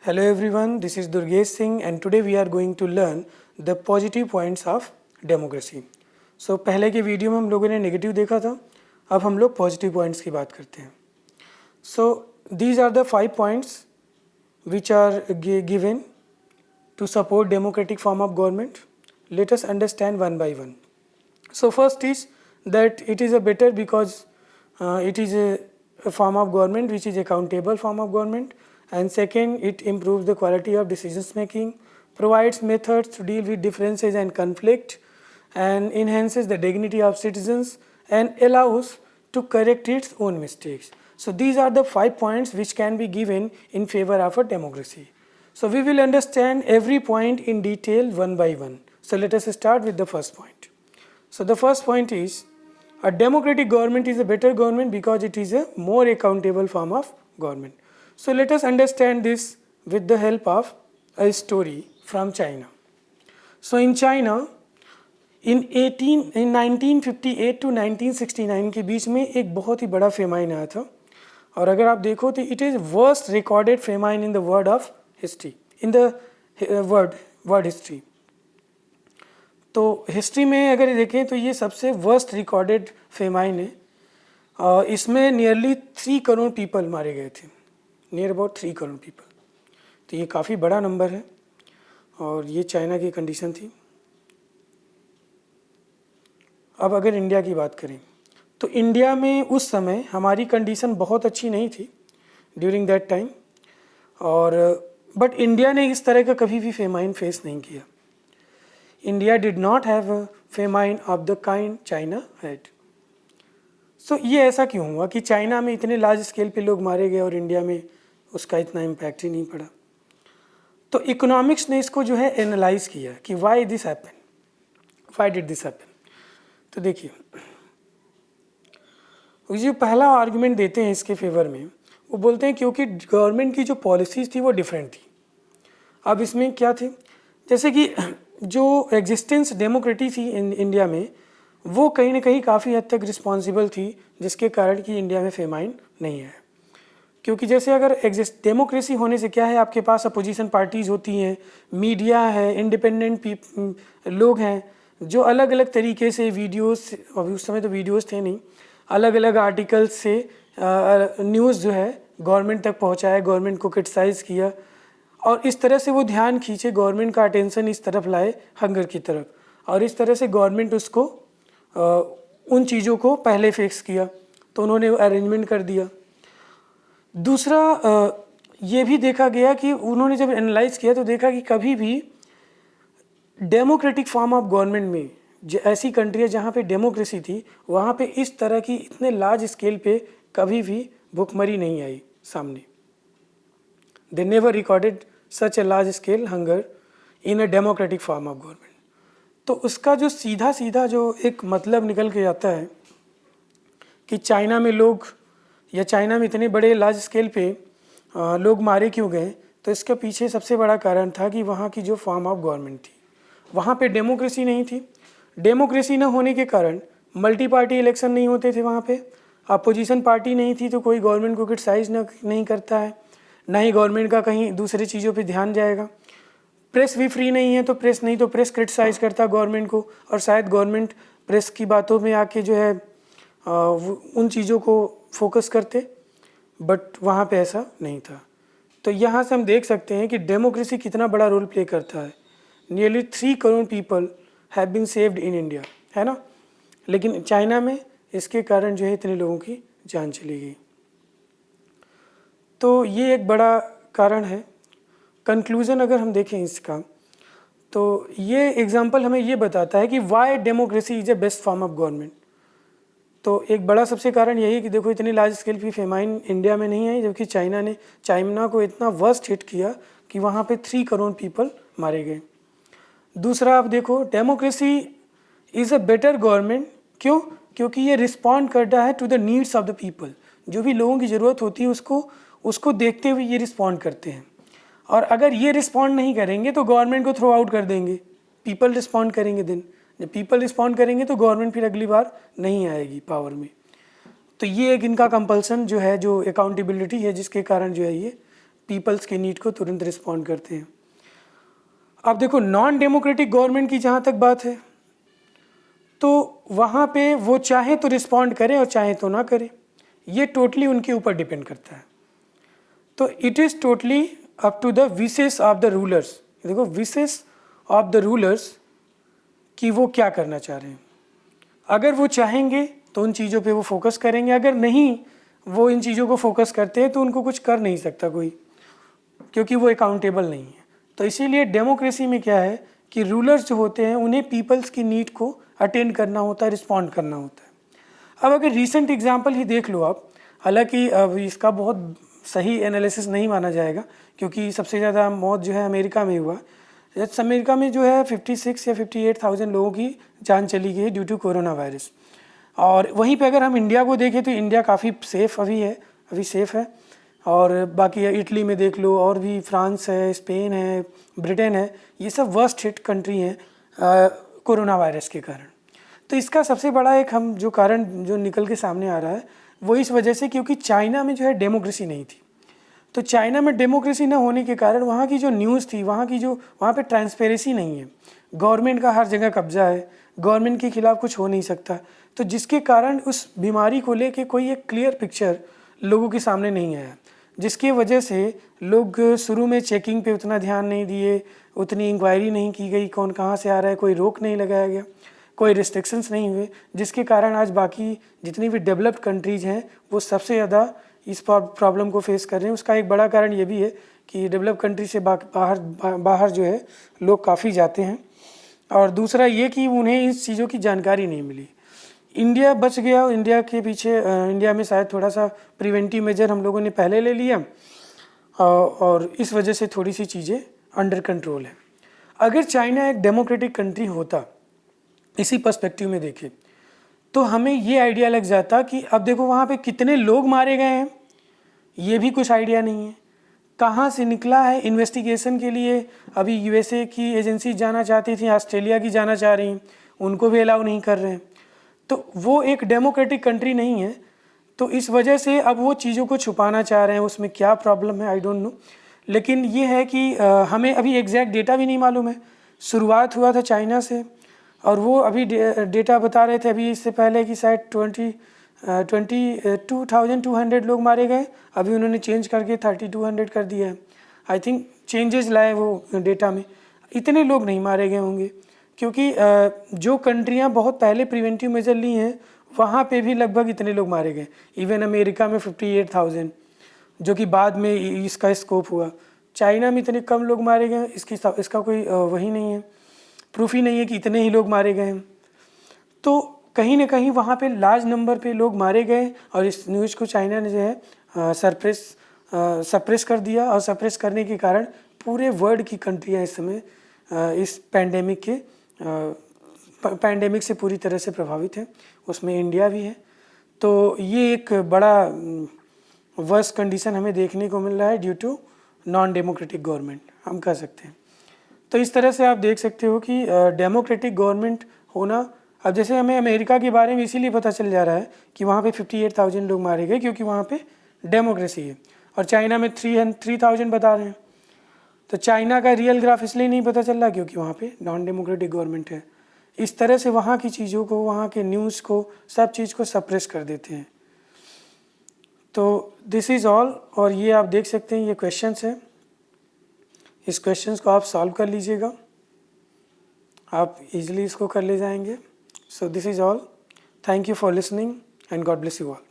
Hello everyone, this is Durgesh Singh and today we are going to learn the positive points of democracy. So पहले के video में हम लोगों ने negative देखा था, अब हम लोग पॉजिटिव पॉइंट्स की बात करते हैं. So these are the 5 points which are given to support democratic form of government. Let us understand one by one. So first is that it is a better because it is a form of government which is accountable form of government. And second, it improves the quality of decisions making, provides methods to deal with differences and conflict, and enhances the dignity of citizens and allows to correct its own mistakes. So these are the 5 points which can be given in favor of a democracy. So we will understand every point in detail one by one. So let us start with the first point. So the first point is a democratic government is a better government because it is a more accountable form of government. So let us understand this with the help of a story from China. So in China, in 1958 to 1969 के बीच में एक बहुत ही बड़ा famine आया था और अगर आप देखो तो it is worst recorded famine in the world of history in the world history. तो हिस्ट्री में अगर देखें तो ये सबसे वर्स्ट रिकॉर्डेड फेमाइन है. इसमें नियरली 3 करोड़ पीपल मारे गए थे, नियर अबाउट 3 करोड़ पीपल. तो ये काफ़ी बड़ा नंबर है और ये चाइना की कंडीशन थी. अब अगर इंडिया की बात करें तो इंडिया में उस समय हमारी कंडीशन बहुत अच्छी नहीं थी ड्यूरिंग दैट टाइम, और बट इंडिया ने इस तरह का कभी भी फेमाइन फेस नहीं किया. India did not have a famine of the kind China had. So ये ऐसा क्यों हुआ कि चाइना में इतने लार्ज स्केल पे लोग मारे गए और इंडिया में उसका इतना इम्पैक्ट ही नहीं पड़ा. तो इकोनॉमिक्स ने इसको जो है एनालाइज किया कि why this happen, why did this happen. तो देखिए जो पहला आर्गुमेंट देते हैं इसके फेवर में, वो बोलते हैं क्योंकि गवर्नमेंट की जो पॉलिसीज़ थी वो डिफरेंट थी. अब इसमें क्या थे, जैसे कि जो एग्जिस्टेंस डेमोक्रेसी थी इंडिया में वो कहीं ना कहीं काफ़ी हद तक रिस्पॉन्सिबल थी जिसके कारण कि इंडिया में फेमाइन नहीं है. क्योंकि जैसे अगर डेमोक्रेसी होने से क्या है, आपके पास अपोजिशन पार्टीज़ होती हैं, मीडिया है, इंडिपेंडेंट लोग हैं जो अलग अलग तरीके से वीडियोस, अभी उस समय तो वीडियोस थे नहीं, अलग अलग आर्टिकल्स से न्यूज़ जो है गवर्नमेंट तक पहुंचाया, गवर्नमेंट को क्रिटिसाइज़ किया और इस तरह से वो ध्यान खींचे, गवर्नमेंट का अटेंशन इस तरफ लाए हंगर की तरफ, और इस तरह से गवर्नमेंट उसको उन चीज़ों को पहले फिक्स किया. तो उन्होंने अरेंजमेंट कर दिया. दूसरा ये भी देखा गया कि उन्होंने जब एनालाइज किया तो देखा कि कभी भी डेमोक्रेटिक फॉर्म ऑफ गवर्नमेंट में ऐसी कंट्री है जहाँ पे डेमोक्रेसी थी वहाँ पे इस तरह की इतने लार्ज स्केल पे कभी भी भुखमरी नहीं आई सामने. They never recorded such a large scale hunger in a democratic form of government. तो उसका जो सीधा सीधा जो एक मतलब निकल के आता है कि चाइना में लोग या चाइना में इतने बड़े लार्ज स्केल पे लोग मारे क्यों गए, तो इसके पीछे सबसे बड़ा कारण था कि वहाँ की जो फॉर्म ऑफ गवर्नमेंट थी वहाँ पे डेमोक्रेसी नहीं थी. डेमोक्रेसी न होने के कारण मल्टी पार्टी इलेक्शन नहीं होते थे, वहाँ पे अपोजिशन पार्टी नहीं थी तो कोई गवर्नमेंट को क्रिटिसाइज नहीं करता है, ना ही गवर्नमेंट का कहीं दूसरे चीज़ों पे ध्यान जाएगा. प्रेस भी फ्री नहीं है तो प्रेस नहीं तो प्रेस क्रिटिसाइज़ करता गवर्नमेंट को, और शायद गवर्नमेंट प्रेस की बातों में आके जो है उन चीज़ों को फोकस करते, बट वहाँ पे ऐसा नहीं था. तो यहाँ से हम देख सकते हैं कि डेमोक्रेसी कितना बड़ा रोल प्ले करता है. Nearly 3 crore people have been saved in India, है ना, लेकिन चाइना में इसके कारण जो है इतने लोगों की जान चली गई. तो ये एक बड़ा कारण है. कंक्लूज़न अगर हम देखें इसका तो ये एग्जांपल हमें ये बताता है कि Y democracy is a best form of government. तो एक बड़ा सबसे कारण यही है कि देखो इतनी लार्ज स्केल की फेमाइन इंडिया में नहीं आई, जबकि चाइना को इतना वर्स्ट हिट किया कि वहाँ पे 3 करोड़ पीपल मारे गए. दूसरा आप देखो democracy is a better government. क्यों? क्योंकि ये रिस्पॉन्ड करता है to the needs of the people. जो भी लोगों की ज़रूरत होती है उसको देखते हुए ये रिस्पॉन्ड करते हैं. और अगर ये रिस्पॉन्ड नहीं करेंगे तो गवर्नमेंट को थ्रो आउट कर देंगे, पीपल रिस्पॉन्ड करेंगे. दिन जब पीपल रिस्पॉन्ड करेंगे तो गवर्नमेंट फिर अगली बार नहीं आएगी पावर में. तो ये एक इनका कंपल्सन जो है, जो अकाउंटेबिलिटी है, जिसके कारण जो है ये पीपल्स के नीड को तुरंत रिस्पॉन्ड करते हैं। अब देखो नॉन डेमोक्रेटिक गवर्नमेंट की जहाँ तक बात है तो वहाँ पे वो चाहे तो रिस्पॉन्ड करे और चाहे तो ना करे, ये टोटली उनके ऊपर डिपेंड करता है। तो it is totally up to the wishes of the rulers. देखो विशेस ऑफ द रूलर्स कि वो क्या करना चाह रहे हैं। अगर वो चाहेंगे तो उन चीज़ों पे वो फोकस करेंगे, अगर नहीं वो इन चीज़ों को फोकस करते हैं तो उनको कुछ कर नहीं सकता कोई, क्योंकि वो अकाउंटेबल नहीं है। तो इसीलिए डेमोक्रेसी में क्या है कि रूलर्स जो होते हैं उन्हें पीपल्स की नीड को अटेंड करना होता है, रिस्पॉन्ड करना होता है। अब अगर रीसेंट एग्जांपल ही देख लो आप, हालांकि अब इसका बहुत सही एनालिसिस नहीं माना जाएगा क्योंकि सबसे ज़्यादा मौत जो है अमेरिका में हुआ। अमेरिका में जो है 56 या 58,000 लोगों की जान चली गई ड्यू टू कोरोना वायरस। और वहीं पे अगर हम इंडिया को देखें तो इंडिया काफ़ी सेफ़ अभी सेफ़ है। और बाकी इटली में देख लो, और भी फ्रांस है, स्पेन है, ब्रिटेन है, ये सब वर्स्ट हिट कंट्री हैं कोरोना वायरस के कारण। तो इसका सबसे बड़ा एक हम जो कारण जो निकल के सामने आ रहा है वो इस वजह से क्योंकि चाइना में जो है डेमोक्रेसी नहीं थी। तो चाइना में डेमोक्रेसी ना होने के कारण वहाँ की जो न्यूज़ थी, वहाँ पे ट्रांसपेरेंसी नहीं है, गवर्नमेंट का हर जगह कब्जा है, गवर्नमेंट के खिलाफ कुछ हो नहीं सकता। तो जिसके कारण उस बीमारी को लेके कोई एक क्लियर पिक्चर लोगों के सामने नहीं आया, जिसकी वजह से लोग शुरू में चेकिंग पे उतना ध्यान नहीं दिए, उतनी इंक्वायरी नहीं की गई कौन कहाँ से आ रहा है, कोई रोक नहीं लगाया गया, कोई रिस्ट्रिक्शंस नहीं हुए, जिसके कारण आज बाकी जितनी भी डेवलप्ड कंट्रीज़ हैं वो सबसे ज़्यादा इस प्रॉब्लम को फेस कर रहे हैं। उसका एक बड़ा कारण ये भी है कि डेवलप कंट्री से बाहर जो है लोग काफ़ी जाते हैं, और दूसरा ये कि उन्हें इस चीज़ों की जानकारी नहीं मिली। इंडिया बच गया, इंडिया के पीछे इंडिया में शायद थोड़ा सा प्रिवेंटिव मेजर हम लोगों ने पहले ले लिया और इस वजह से थोड़ी सी चीज़ें अंडर कंट्रोल है। अगर चाइना एक डेमोक्रेटिक कंट्री होता, इसी पर्सपेक्टिव में देखें तो हमें ये आइडिया लग जाता कि अब देखो वहाँ पे कितने लोग मारे गए हैं, ये भी कुछ आइडिया नहीं है, कहाँ से निकला है। इन्वेस्टिगेशन के लिए अभी यूएसए की एजेंसी जाना चाहती थी, ऑस्ट्रेलिया की जाना चाह रही हैं, उनको भी अलाउ नहीं कर रहे हैं। तो वो एक डेमोक्रेटिक कंट्री नहीं है, तो इस वजह से अब वो चीज़ों को छुपाना चाह रहे हैं। उसमें क्या प्रॉब्लम है आई डोंट नो, लेकिन ये है कि हमें अभी एग्जैक्ट डेटा भी नहीं मालूम है। शुरुआत हुआ था चाइना से और वो अभी डेटा बता रहे थे अभी इससे पहले कि शायद 22,200 लोग मारे गए, अभी उन्होंने चेंज करके 3,200 कर दिया है। आई थिंक चेंजेस लाए वो डेटा में, इतने लोग नहीं मारे गए होंगे क्योंकि जो कंट्रियां बहुत पहले प्रिवेंटिव मेजर ली हैं वहाँ पे भी लगभग इतने लोग मारे गए। इवन अमेरिका में 58,000 जो कि बाद में इसका स्कोप हुआ। चाइना में इतने कम लोग मारे गए, इसका कोई वही नहीं है, प्रूफ ही नहीं है कि इतने ही लोग मारे गए हैं। तो कहीं ना कहीं वहाँ पे लार्ज नंबर पे लोग मारे गए और इस न्यूज़ को चाइना ने जो है सप्रेस कर दिया, और सप्रेस करने के कारण पूरे वर्ल्ड की कंट्रियाँ इस समय इस पैंडेमिक से पूरी तरह से प्रभावित है, उसमें इंडिया भी है। तो ये एक बड़ा वर्स्ट कंडीशन हमें देखने को मिल रहा है due to non democratic government, हम कह सकते हैं। तो इस तरह से आप देख सकते हो कि डेमोक्रेटिक गवर्नमेंट होना, अब जैसे हमें अमेरिका के बारे में इसीलिए पता चल जा रहा है कि वहाँ पे 58,000 लोग मारे गए क्योंकि वहाँ पे डेमोक्रेसी है, और चाइना में 3,000 बता रहे हैं। तो चाइना का रियल ग्राफ इसलिए नहीं पता चल रहा क्योंकि वहाँ पे नॉन डेमोक्रेटिक गवर्नमेंट है। इस तरह से वहाँ की चीज़ों को, वहाँ के न्यूज़ को, सब चीज़ को सप्रेस कर देते हैं। तो दिस इज़ ऑल, और ये आप देख सकते हैं ये क्वेश्चंस हैं, इस क्वेश्चंस को आप सॉल्व कर लीजिएगा, आप इजीली इसको कर ले जाएंगे। So this is all, thank you for listening and God bless you all.